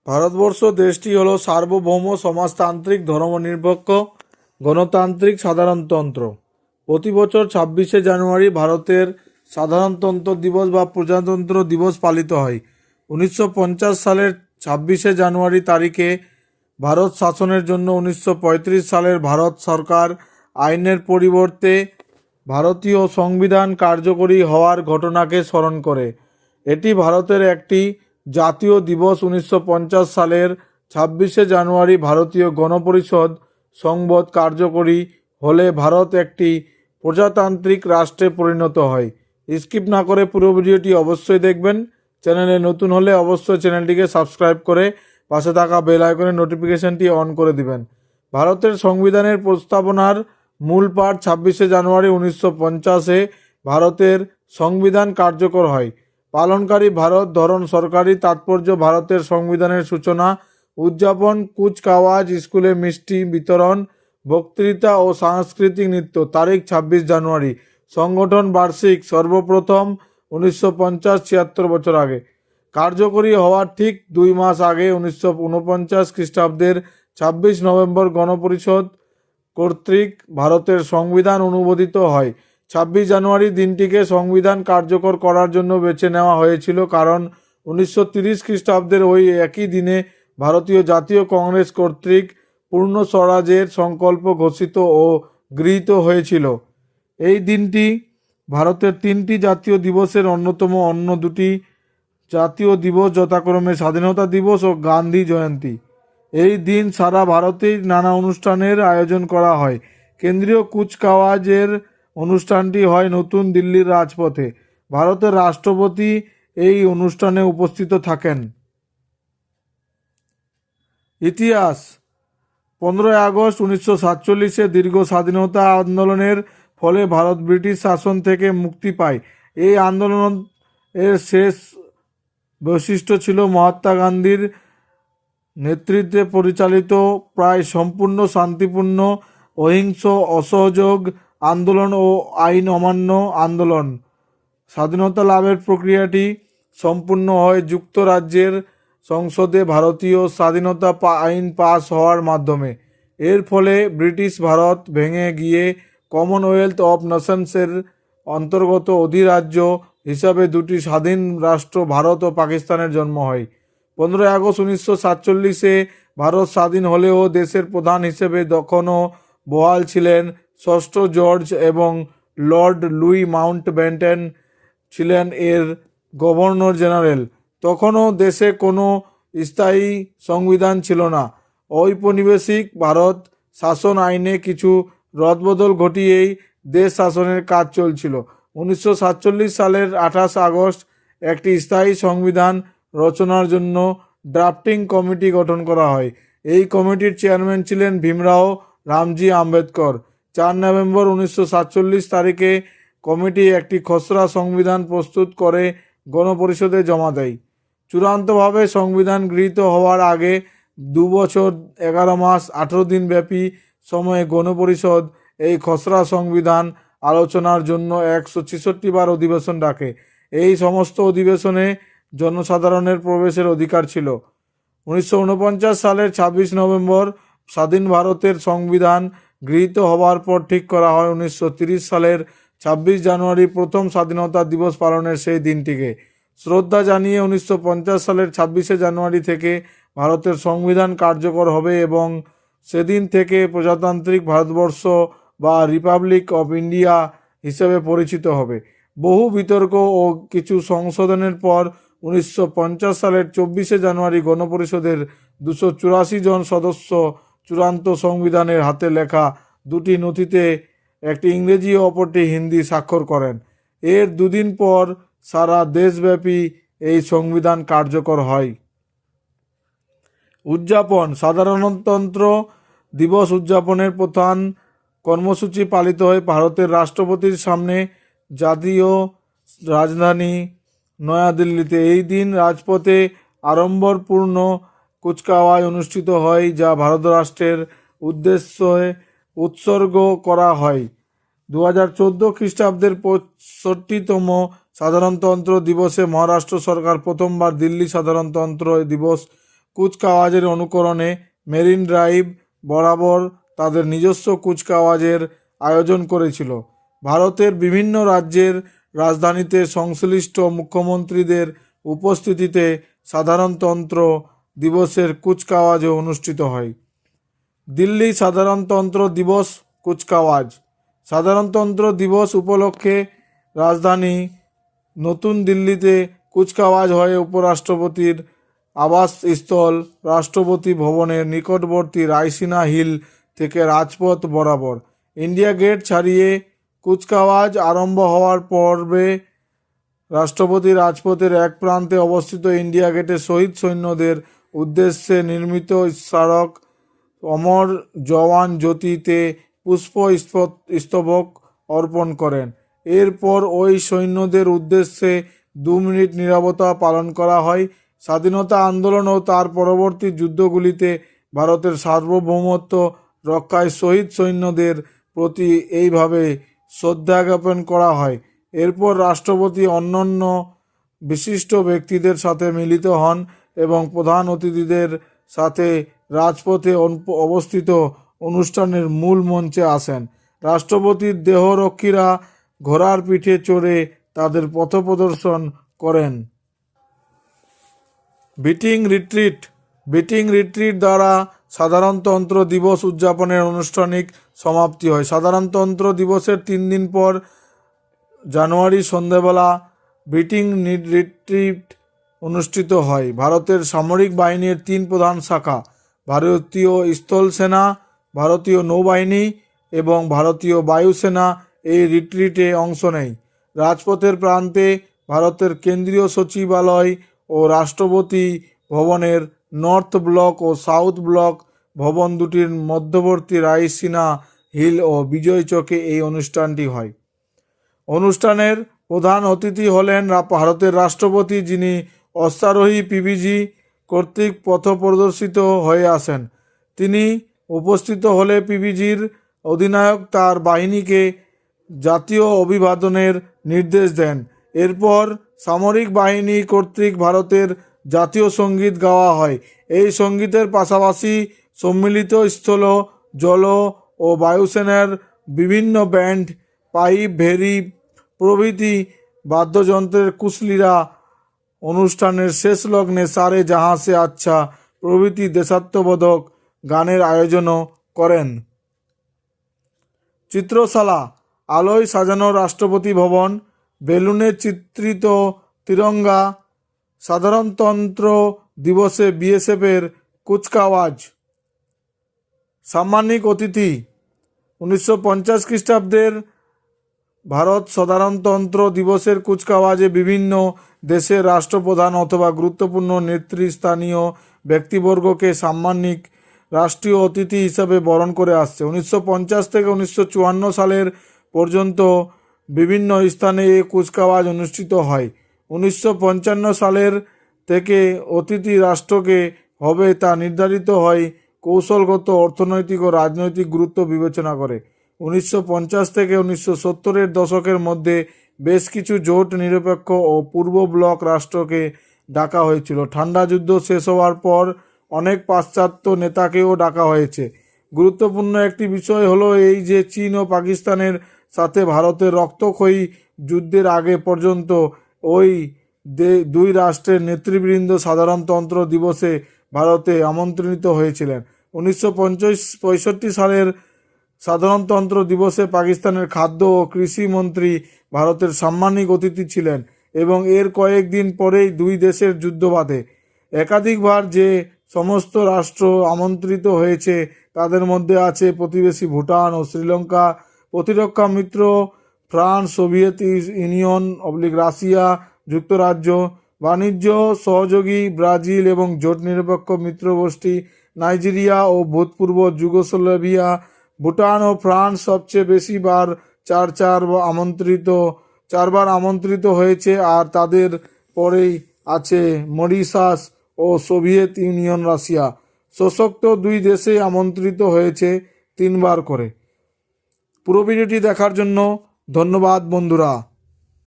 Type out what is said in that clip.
ভারতবর্ষ দেশটি হলো সার্বভৌম সমাজতান্ত্রিক ধর্মনিরপেক্ষ গণতান্ত্রিক সাধারণতন্ত্র। প্রতি বছর 26শে জানুয়ারি ভারতের সাধারণতন্ত্র দিবস বা প্রজাতন্ত্র দিবস পালিত হয়। 1950 সালের 26শে জানুয়ারি তারিখে ভারত শাসনের জন্য 1935 সালের ভারত সরকার আইনের পরিবর্তে ভারতীয় সংবিধান কার্যকরী হওয়ার ঘটনাকে স্মরণ করে। এটি ভারতের একটি জাতীয় দিবস। 1950 সালের 26শে জানুয়ারি ভারতীয় গণপরিষদ সংবিধান কার্যকরী হলে ভারত একটি প্রজাতান্ত্রিক রাষ্ট্রে পরিণত হয়। স্কিপ না করে পুরো ভিডিওটি অবশ্যই দেখবেন। চ্যানেলে নতুন হলে অবশ্যই চ্যানেলটিকে সাবস্ক্রাইব করে পাশে থাকা বেল আইকনের নোটিফিকেশনটি অন করে দিবেন। ভারতের সংবিধানের প্রস্তাবনার মূল পাঠ 26শে জানুয়ারি 1950-এ ভারতের সংবিধান কার্যকর হয়। পালনকারী ভারত ধরন সরকারি তাৎপর্য ভারতের সংবিধানের সূচনা, উদযাপন, কুচকাওয়াজ, স্কুলে মিষ্টি বিতরণ, বক্তৃতা ও সাংস্কৃতিক নৃত্য। তারিখ 26 জানুয়ারি। সংগঠন বার্ষিক সর্বপ্রথম 1950, 76 বছর আগে। কার্যকরী হওয়ার ঠিক 2 মাস আগে 1949 খ্রিস্টাব্দের 26 নভেম্বর গণপরিষদ কর্তৃক ভারতের সংবিধান অনুমোদিত হয়। 26 জানুয়ারি দিনটিকে সংবিধান কার্যকর করার জন্য বেছে নেওয়া হয়েছিল, কারণ 1930 খ্রিস্টাব্দের ওই একই দিনে ভারতীয় জাতীয় কংগ্রেস কর্তৃক পূর্ণ স্বরাজের সংকল্প ঘোষিত ও গৃহীত হয়েছিল। এই দিনটি ভারতের 3টি জাতীয় দিবসের অন্যতম। অন্য দুটি জাতীয় দিবস যথাক্রমে স্বাধীনতা দিবস ও গান্ধী জয়ন্তী। এই দিন সারা ভারতেই নানা অনুষ্ঠানের আয়োজন করা হয়। কেন্দ্রীয় কুচকাওয়াজের অনুষ্ঠানটি হয় নতুন দিল্লির রাজপথে। ভারতের রাষ্ট্রপতি এই অনুষ্ঠানে উপস্থিত থাকেন। ইতিহাস। 15 আগস্ট 1947-এ দীর্ঘ স্বাধীনতা আন্দোলনের ফলে ভারত ব্রিটিশ শাসন থেকে মুক্তি পায়। এই আন্দোলন এর শেষ বৈশিষ্ট্য ছিল মহাত্মা গান্ধীর নেতৃত্বে পরিচালিত প্রায় সম্পূর্ণ শান্তিপূর্ণ অহিংস অসহযোগ আন্দোলন ও আইন অমান্য আন্দোলন। স্বাধীনতা লাভের প্রক্রিয়াটি সম্পূর্ণ হয় যুক্তরাজ্যের সংসদে ভারতীয় স্বাধীনতা আইন পাস হওয়ার মাধ্যমে। এর ফলে ব্রিটিশ ভারত ভেঙে গিয়ে কমনওয়েলথ অফ নেশনসের অন্তর্গত অধিরাজ্য হিসাবে দুটি স্বাধীন রাষ্ট্র ভারত ও পাকিস্তানের জন্ম হয়। 15 আগস্ট 1947-এ ভারত স্বাধীন হলেও দেশের প্রধান হিসেবে তখনও বহাল ছিলেন ষষ্ঠ জর্জ এবং লর্ড লুই মাউন্টব্যাটেন ছিলেন এর গভর্নর জেনারেল। তখনও দেশে কোনো স্থায়ী সংবিধান ছিল না। ঔপনিবেশিক ভারত শাসন আইনে কিছু রদবদল ঘটিয়েই দেশ শাসনের কাজ চলছিল। 1947 সালের 28 আগস্ট একটি স্থায়ী সংবিধান রচনার জন্য ড্রাফটিং কমিটি গঠন করা হয়। এই কমিটির চেয়ারম্যান ছিলেন ভীমরাও রামজি আম্বেদকর। 4 নভেম্বর 1947 তারিখে কমিটি একটি খসড়া সংবিধান প্রস্তুত করে গণপরিষদে জমা দেয়। চূড়ান্তভাবে সংবিধান গৃহীত হওয়ার আগে 2 বছর 11 মাস 18 দিন ব্যাপী সময়ে গণপরিষদ এই খসড়া সংবিধান আলোচনার জন্য 166 বার অধিবেশন ডাকে। এই সমস্ত অধিবেশনে জনসাধারণের প্রবেশের অধিকার ছিল। 1949 সালের 26 নভেম্বর স্বাধীন ভারতের সংবিধান গৃহীত হওয়ার পর ঠিক করা হয় 1930 সালের 26 জানুয়ারি প্রথম স্বাধীনতা দিবস পালনের সেই দিনটিকে শ্রদ্ধা জানিয়ে 1950 সালের 26শে জানুয়ারি থেকে ভারতের সংবিধান কার্যকর হবে এবং সেদিন থেকে প্রজাতান্ত্রিক ভারতবর্ষ বা রিপাবলিক অফ ইন্ডিয়া হিসেবে পরিচিত হবে। বহু বিতর্ক ও কিছু সংশোধনের পর 1950 সালের 24শে জানুয়ারি গণপরিষদের 284 জন সদস্য চূড়ান্ত সংবিধানের হাতে লেখা দুটি নথিতে, একটি ইংরেজি ও অপরটি হিন্দি স্বাক্ষর করেন। এর 2 দিন পর সারা দেশব্যাপী এই সংবিধান কার্যকর হয়। উদযাপন। সাধারণতন্ত্র দিবস উদযাপনের প্রধান কর্মসূচি পালিত হয় ভারতের রাষ্ট্রপতির সামনে জাতীয় রাজধানী নয়াদিল্লিতে। এই দিন রাজপথে আড়ম্বরপূর্ণ কুচকাওয়াজ অনুষ্ঠিত হয়, যা ভারত রাষ্ট্রের উদ্দেশ্যে উৎসর্গ করা হয়। 2014 খ্রিস্টাব্দের 65তম সাধারণতন্ত্র দিবসে মহারাষ্ট্র সরকার প্রথমবার দিল্লি সাধারণতন্ত্র দিবস কুচকাওয়াজের অনুকরণে মেরিন ড্রাইভ বরাবর তাদের নিজস্ব কুচকাওয়াজের আয়োজন করেছিল। ভারতের বিভিন্ন রাজ্যের রাজধানীতে সংশ্লিষ্ট মুখ্যমন্ত্রীদের উপস্থিতিতে সাধারণতন্ত্র দিবসের কুচকাওয়াজও অনুষ্ঠিত হয়। দিল্লি সাধারণতন্ত্র দিবস কুচকাওয়াজ। সাধারণতন্ত্র দিবস উপলক্ষে রাজধানী নতুন দিল্লিতে কুচকাওয়াজ হয় উপরাষ্ট্রপতির আবাসস্থল রাষ্ট্রপতি ভবনের নিকটবর্তী রাইসিনা হিল থেকে রাজপথ বরাবর। ইন্ডিয়া গেট ছাড়িয়ে কুচকাওয়াজ আরম্ভ হওয়ার পর্বে রাষ্ট্রপতি রাজপথের এক প্রান্তে অবস্থিত ইন্ডিয়া গেটে শহীদ সৈন্যদের উদ্দেশ্যে নির্মিত স্মারক অমর জওয়ান জ্যোতিতে পুষ্পস্তবক অর্পণ করেন। এরপর ওই সৈন্যদের উদ্দেশ্যে 2 মিনিট নীরবতা পালন করা হয়। স্বাধীনতা আন্দোলন ও তার পরবর্তী যুদ্ধগুলিতে ভারতের সার্বভৌমত্ব রক্ষায় শহীদ সৈন্যদের প্রতি এইভাবে শ্রদ্ধা জ্ঞাপন করা হয়। এরপর রাষ্ট্রপতি অন্যান্য বিশিষ্ট ব্যক্তিদের সাথে মিলিত হন এবং প্রধান অতিথিদের সাথে রাজপথে অবস্থিত অনুষ্ঠানের মূল মঞ্চে আসেন। রাষ্ট্রপতির দেহরক্ষীরা ঘোড়ার পিঠে চড়ে তাদের পথপ্রদর্শন করেন। বিটিং রিট্রিট দ্বারা সাধারণতন্ত্র দিবস উদযাপনের আনুষ্ঠানিক সমাপ্তি হয়। সাধারণতন্ত্র দিবসের 3 দিন পর জানুয়ারি সন্ধ্যাবেলা বিটিং রিট্রিট অনুষ্ঠিত হয়। ভারতের সামরিক বাহিনীর 3 প্রধান শাখা, ভারতীয় স্থলসেনা, ভারতীয় নৌবাহিনী এবং ভারতীয় বায়ুসেনা এই রিট্রিটে অংশ নেয়। রাজপথের প্রান্তে ভারতের কেন্দ্রীয় সচিবালয় ও রাষ্ট্রপতি ভবনের নর্থ ব্লক ও সাউথ ব্লক ভবন দুটির মধ্যবর্তী রাইসিনা হিল ও বিজয় চকে এই অনুষ্ঠানটি হয়। অনুষ্ঠানের প্রধান অতিথি হলেন ভারতের রাষ্ট্রপতি, যিনি অশ্বারোহী পিবিজি কর্তৃক পথ প্রদর্শিত হয়ে আসেন। তিনি উপস্থিত হলে পিবিজির অধিনায়ক তার বাহিনীকে জাতীয় অভিবাদনের নির্দেশ দেন। এরপর সামরিক বাহিনী কর্তৃক ভারতের জাতীয় সঙ্গীত গাওয়া হয়। এই সঙ্গীতের পাশাপাশি সম্মিলিত স্থল, জল ও বায়ুসেনার বিভিন্ন ব্যান্ড, পাইপ, ভেরি প্রভৃতি বাদ্যযন্ত্রের কুশলীরা অনুষ্ঠানের শেষ লগ্নে সারে জাহাঁ সে আচ্ছা প্রভৃতি দেশাত্মবোধক গানের আয়োজনও করেন। চিত্রশালা। আলোয় সাজানো রাষ্ট্রপতি ভবন, বেলুনে চিত্রিত তিরঙ্গা, সাধারণতন্ত্র দিবসে বিএসএফের কুচকাওয়াজ। সাম্মানিক অতিথি। 1950 খ্রিস্টাব্দের ভারত সাধারণতন্ত্র দিবসের কুচকাওয়াজে বিভিন্ন দেশের রাষ্ট্রপ্রধান অথবা গুরুত্বপূর্ণ নেতৃস্থানীয় ব্যক্তিবর্গকে সাম্মানিক রাষ্ট্রীয় অতিথি হিসাবে বরণ করে আসছে। 1950 থেকে 1954 সালের পর্যন্ত বিভিন্ন স্থানে এই কুচকাওয়াজ অনুষ্ঠিত হয়। 1955 সালের থেকে অতিথি রাষ্ট্রকে হবে তা নির্ধারিত হয় কৌশলগত, অর্থনৈতিক ও রাজনৈতিক গুরুত্ব বিবেচনা করে। 1950 থেকে 1970-এর দশকের মধ্যে বেশ কিছু জোট নিরপেক্ষ ও পূর্ব ব্লক রাষ্ট্রকে ডাকা হয়েছিল। ঠান্ডা যুদ্ধ শেষ হওয়ার পর অনেক পাশ্চাত্য নেতাকেও ডাকা হয়েছে। গুরুত্বপূর্ণ একটি বিষয় হলো এই যে চীন ও পাকিস্তানের সাথে ভারতের রক্তক্ষয়ী যুদ্ধের আগে পর্যন্ত ওই 2 রাষ্ট্রের নেতৃবৃন্দ সাধারণতন্ত্র দিবসে ভারতে আমন্ত্রিত হয়েছিলেন। 1965 সালের সাধারণতন্ত্র দিবসে পাকিস্তানের খাদ্য ও কৃষি মন্ত্রী ভারতের সাম্মানিক অতিথি ছিলেন এবং এর কয়েকদিন পরেই 2 দেশের যুদ্ধ বাধে। একাধিকবার যে সমস্ত রাষ্ট্র আমন্ত্রিত হয়েছে তাদের মধ্যে আছে প্রতিবেশী ভুটান ও শ্রীলঙ্কা, প্রতিরক্ষা মিত্র ফ্রান্স, সোভিয়েত ইউনিয়ন রাশিয়া, যুক্তরাজ্য, বাণিজ্য সহযোগী ব্রাজিল এবং জোট নিরপেক্ষ মিত্রগোষ্ঠী নাইজেরিয়া ও ভূতপূর্ব যুগোস্লাভিয়া। ভুটান ও ফ্রান্স সবচেয়ে বেশি বার 4বার আমন্ত্রিত হয়েছে, আর তাদের পরেই আছে মরিশাস ও সোভিয়েত ইউনিয়ন রাশিয়া। সশক্ত 2 দেশে আমন্ত্রিত হয়েছে 3 বার করে। পুরো ভিডিওটি দেখার জন্য ধন্যবাদ বন্ধুরা।